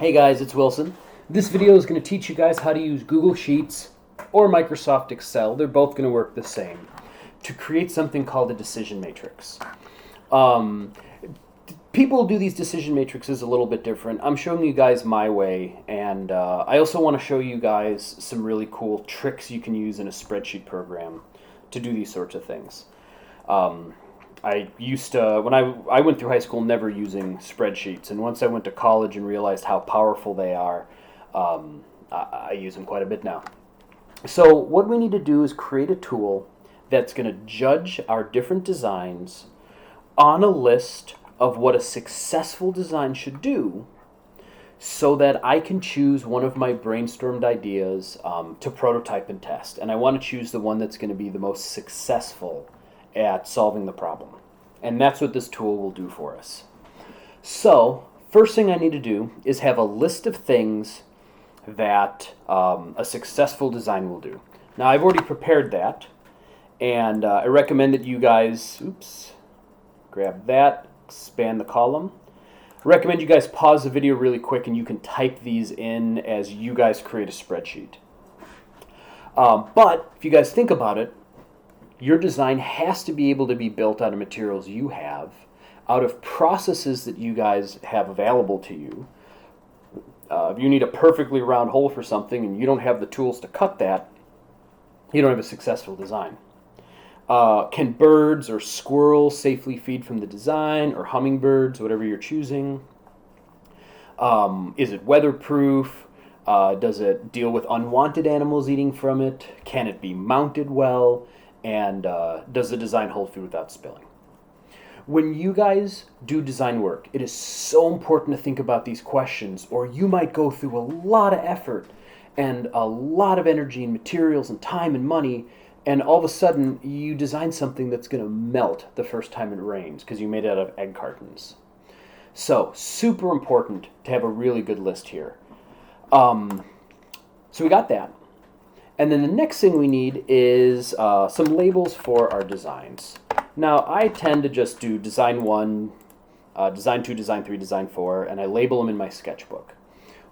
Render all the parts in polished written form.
Hey guys, it's Wilson. This video is going to teach you guys how to use Google Sheets or Microsoft Excel. They're both going to work the same to create something called a decision matrix. People do these decision matrices a little bit different. I'm showing you guys my way, and I also want to show you guys some really cool tricks you can use in a spreadsheet program to do these sorts of things. I used to, when I went through high school, never using spreadsheets, and once I went to college and realized how powerful they are, I use them quite a bit now. So what we need to do is create a tool that's going to judge our different designs on a list of what a successful design should do, so that I can choose one of my brainstormed ideas to prototype and test. And I want to choose the one that's going to be the most successful at solving the problem. And that's what this tool will do for us. So, first thing I need to do is have a list of things that a successful design will do. Now, I've already prepared that, and I recommend that you guys, grab that, expand the column. I recommend you guys pause the video really quick and you can type these in as you guys create a spreadsheet. But if you guys think about it, your design has to be able to be built out of materials you have, out of processes that you guys have available to you. If you need a perfectly round hole for something and you don't have the tools to cut that, you don't have a successful design. Can birds or squirrels safely feed from the design, or hummingbirds, whatever you're choosing? Is it weatherproof? Does it deal with unwanted animals eating from it? Can it be mounted well? And does the design hold food without spilling? When you guys do design work, it is so important to think about these questions, or you might go through a lot of effort and a lot of energy and materials and time and money, and all of a sudden you design something that's going to melt the first time it rains because you made it out of egg cartons. So, super important to have a really good list here. So we got that. And then the next thing we need is some labels for our designs. Now, I tend to just do design 1, design 2, design 3, design 4, and I label them in my sketchbook.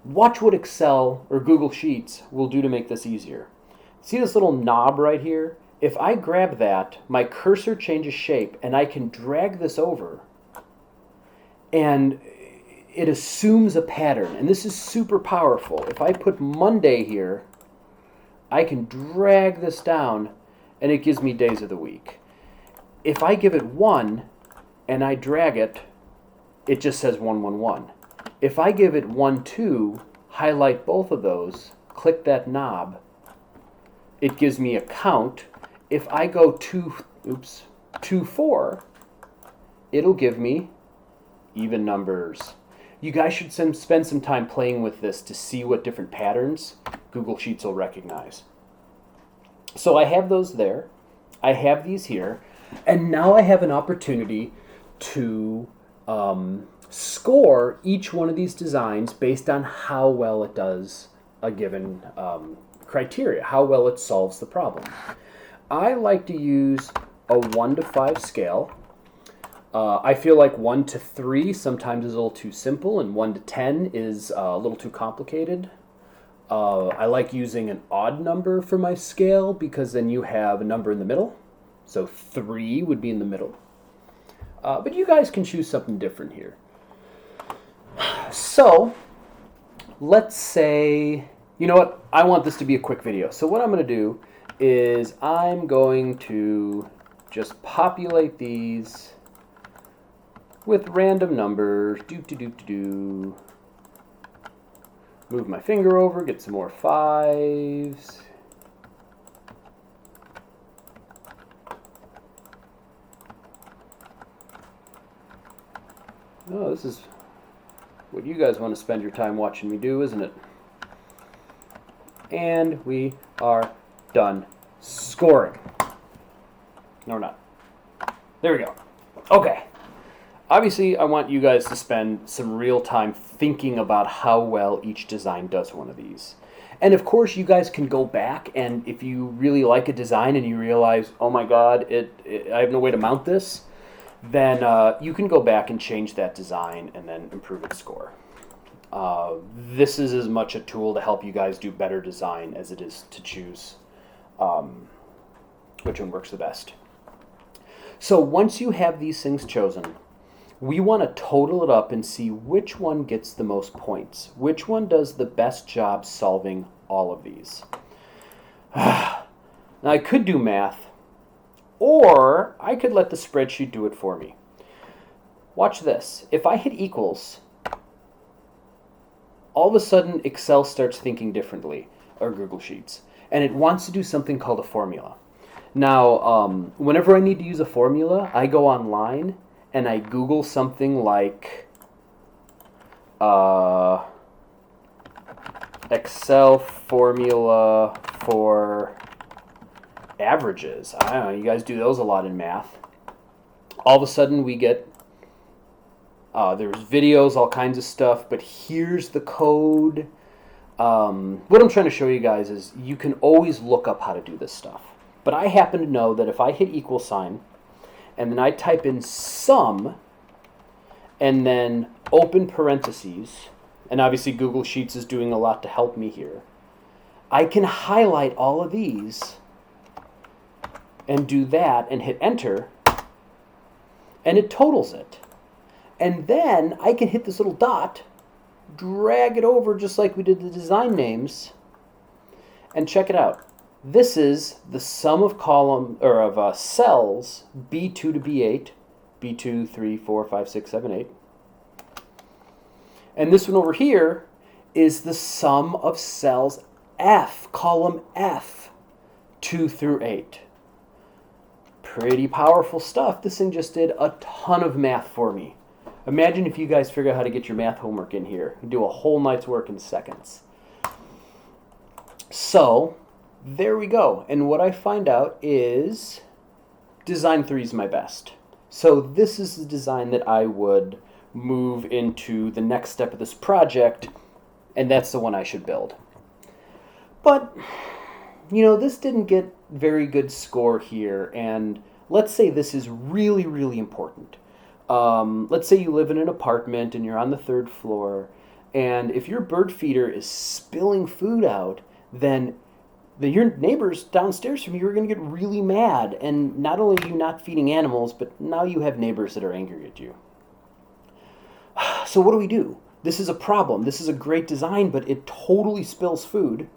Watch what Excel or Google Sheets will do to make this easier. See this little knob right here? If I grab that, my cursor changes shape, and I can drag this over, and it assumes a pattern. And this is super powerful. If I put Monday here, I can drag this down, and it gives me days of the week. If I give it 1 and I drag it, it just says 111. If I give it 1 2, highlight both of those, click that knob, it gives me a count. If I go 2 4, it'll give me even numbers. You guys should spend some time playing with this to see what different patterns Google Sheets will recognize. So I have those there. I have these here. And now I have an opportunity to score each one of these designs based on how well it does a given criteria, how well it solves the problem. I like to use a 1 to 5 scale. I feel like 1 to 3 sometimes is a little too simple, and 1 to 10 is a little too complicated. I like using an odd number for my scale because then you have a number in the middle. So 3 would be in the middle. But you guys can choose something different here. So let's say, you know what, I want this to be a quick video. So what I'm going to do is I'm going to just populate these with random numbers. Move my finger over, get some more 5s. Oh, this is what you guys want to spend your time watching me do, isn't it? And we are done scoring. No, we're not. There we go. Okay. Obviously, I want you guys to spend some real time thinking about how well each design does one of these. And of course, you guys can go back, and if you really like a design and you realize, oh my god, I have no way to mount this, then you can go back and change that design and then improve its score. This is as much a tool to help you guys do better design as it is to choose which one works the best. So once you have these things chosen, we want to total it up and see which one gets the most points. Which one does the best job solving all of these? Now I could do math, or I could let the spreadsheet do it for me. Watch this. If I hit equals, all of a sudden Excel starts thinking differently, or Google Sheets, and it wants to do something called a formula. Now, whenever I need to use a formula, I go online and I Google something like Excel formula for averages. I don't know, you guys do those a lot in math. All of a sudden we get, there's videos, all kinds of stuff, but here's the code. What I'm trying to show you guys is you can always look up how to do this stuff. But I happen to know that if I hit equal sign, and then I type in sum, and then open parentheses, and obviously Google Sheets is doing a lot to help me here, I can highlight all of these and do that and hit enter, and it totals it. And then I can hit this little dot, drag it over just like we did the design names, and check it out. This is the sum of cells B2 to B8, B2, 3, 4, 5, 6, 7, 8. And this one over here is the sum of cells F, column F, 2 through 8. Pretty powerful stuff. This thing just did a ton of math for me. Imagine if you guys figure out how to get your math homework in here. You do a whole night's work in seconds. So, there we go. And what I find out is design 3 is my best. So this is the design that I would move into the next step of this project, and that's the one I should build. But, you know, this didn't get very good score here, and let's say this is really, really important. Let's say you live in an apartment and you're on the 3rd floor, and if your bird feeder is spilling food out, then your neighbors downstairs from you are going to get really mad. And not only are you not feeding animals, but now you have neighbors that are angry at you. So what do? This is a problem. This is a great design, but it totally spills food,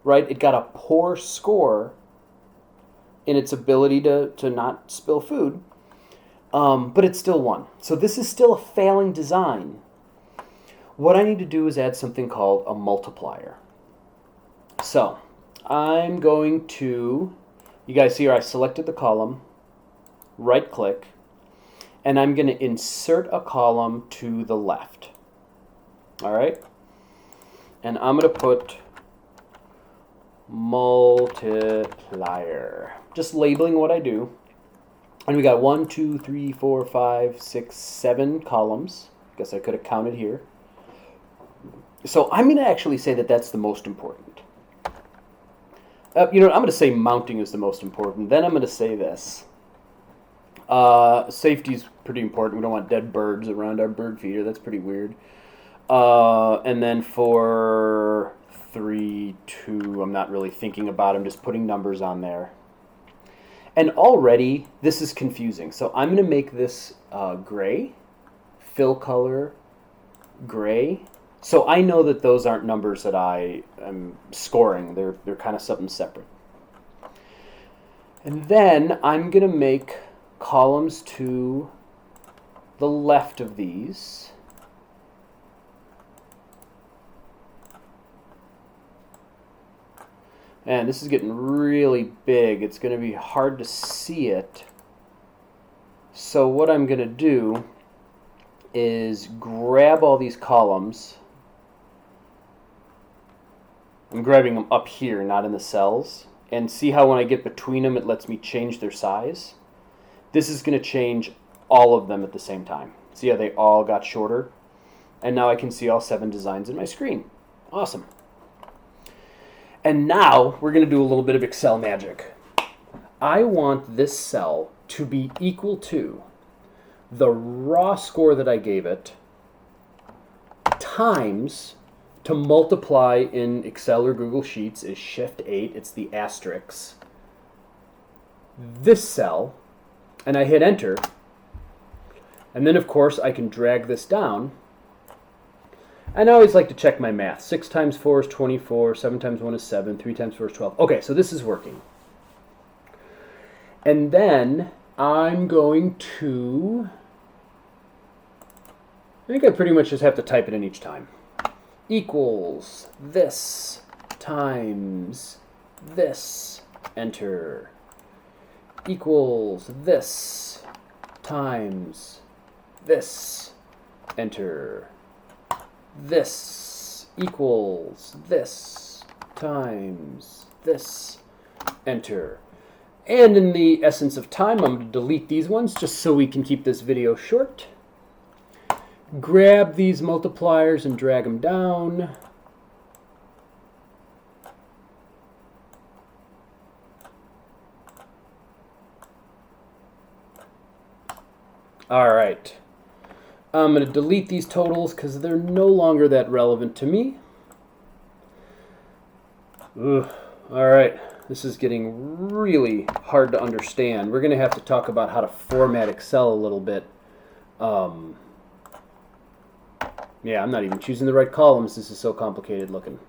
right? It got a poor score in its ability to not spill food, but it still won. So this is still a failing design. What I need to do is add something called a multiplier. So I'm going to, you guys see here I selected the column, right click, and I'm going to insert a column to the left. All right? And I'm going to put multiplier, just labeling what I do. And we got 1, 2, 3, 4, 5, 6, 7 columns. I guess I could have counted here. So I'm going to actually say that that's the most important. I'm going to say mounting is the most important. Then I'm going to say this. Safety is pretty important. We don't want dead birds around our bird feeder. That's pretty weird. And then for 3, 2, I'm not really thinking about it. I'm just putting numbers on there. And already, this is confusing. So I'm going to make this gray, fill color, gray. So I know that those aren't numbers that I am scoring. They're kind of something separate. And then I'm going to make columns to the left of these. And this is getting really big. It's going to be hard to see it. So what I'm going to do is grab all these columns. I'm grabbing them up here, not in the cells. And see how when I get between them, it lets me change their size? This is going to change all of them at the same time. See how they all got shorter? And now I can see all 7 designs in my screen. Awesome. And now we're going to do a little bit of Excel magic. I want this cell to be equal to the raw score that I gave it times to multiply in Excel or Google Sheets is Shift-8. It's the asterisk. This cell, and I hit Enter. And then, of course, I can drag this down. And I always like to check my math. 6 times 4 is 24. 7 times 1 is 7. 3 times 4 is 12. Okay, so this is working. And then I'm going to... I think I pretty much just have to type it in each time. Equals this times this. Enter. Equals this times this. Enter. This equals this times this. Enter. And in the essence of time, I'm going to delete these ones just so we can keep this video short. Grab these multipliers and drag them down. All right. I'm going to delete these totals because they're no longer that relevant to me. Ugh. All right. This is getting really hard to understand. We're going to have to talk about how to format Excel a little bit. Yeah, I'm not even choosing the right columns. This is so complicated looking.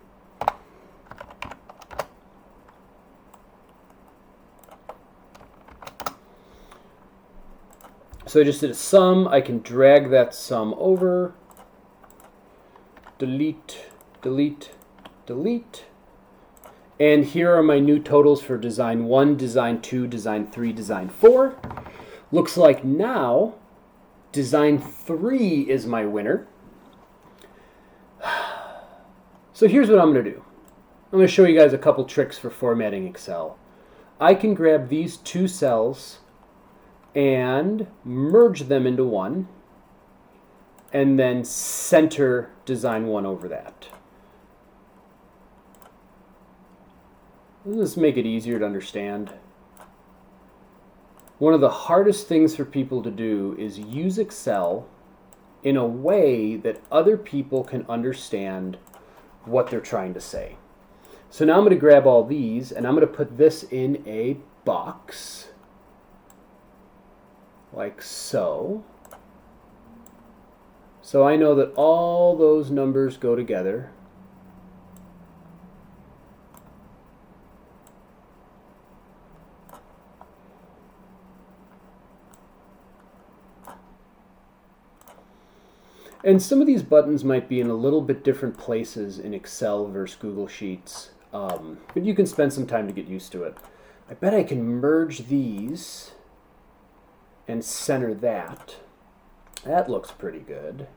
So I just did a sum. I can drag that sum over. Delete, delete, delete. And here are my new totals for design 1, design 2, design 3, design 4. Looks like now design 3 is my winner. So here's what I'm going to do. I'm going to show you guys a couple tricks for formatting Excel. I can grab these two cells and merge them into one, and then center design 1 over that. Let's make it easier to understand. One of the hardest things for people to do is use Excel in a way that other people can understand what they're trying to say. So now I'm going to grab all these and I'm going to put this in a box like so. So I know that all those numbers go together. And some of these buttons might be in a little bit different places in Excel versus Google Sheets, but you can spend some time to get used to it. I bet I can merge these and center that. That looks pretty good.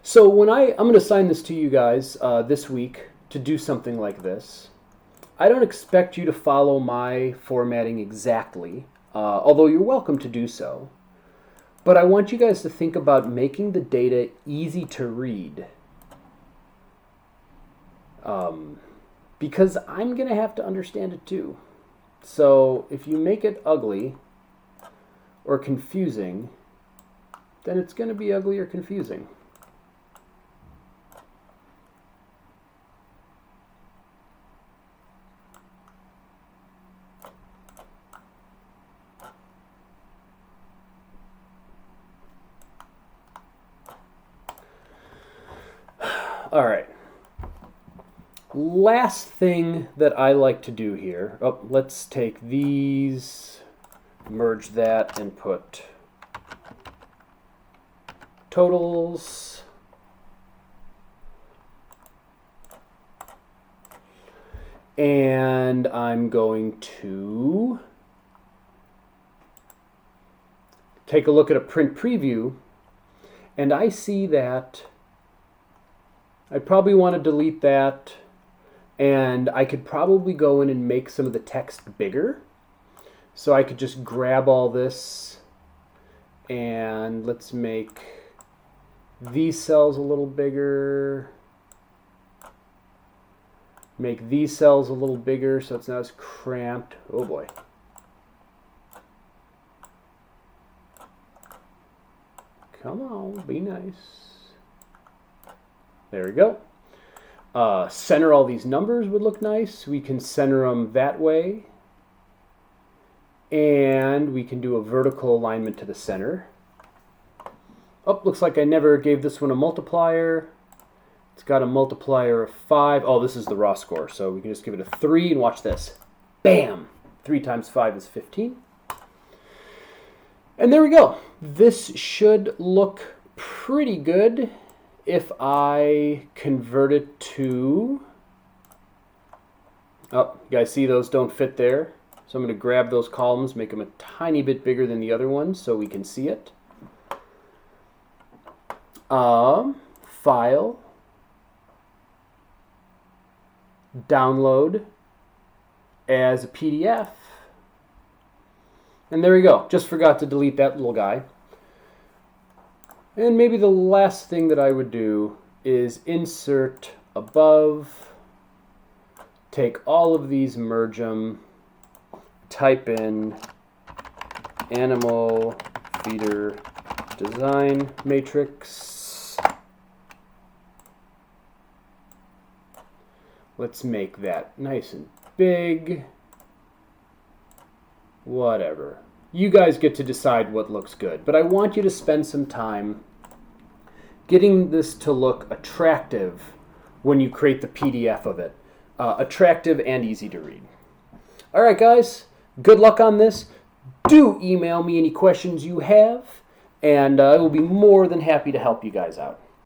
So when I'm going to assign this to you guys this week to do something like this. I don't expect you to follow my formatting exactly. Although you're welcome to do so. But I want you guys to think about making the data easy to read. Because I'm going to have to understand it too. So if you make it ugly or confusing, then it's going to be ugly or confusing. All right. Last thing that I like to do here. Oh, let's take these, merge that, and put totals. And I'm going to take a look at a print preview, and I see that I probably want to delete that, and I could probably go in and make some of the text bigger. So I could just grab all this, and let's make these cells a little bigger, make these cells a little bigger so it's not as cramped. Oh boy. Come on, be nice. There we go. Center all these numbers would look nice. We can center them that way. And we can do a vertical alignment to the center. Oh, looks like I never gave this one a multiplier. It's got a multiplier of 5. Oh, this is the raw score, so we can just give it a 3 and watch this. Bam! 3 times 5 is 15. And there we go. This should look pretty good if I convert it to... Oh, you guys see those don't fit there? So I'm going to grab those columns, make them a tiny bit bigger than the other ones so we can see it. File, download as a PDF, and there we go. Just forgot to delete that little guy. And maybe the last thing that I would do is insert above, take all of these, merge them, type in animal feeder design matrix. Let's make that nice and big. Whatever. You guys get to decide what looks good, but I want you to spend some time getting this to look attractive when you create the PDF of it. Attractive and easy to read. All right, guys, good luck on this. Do email me any questions you have, and I will be more than happy to help you guys out.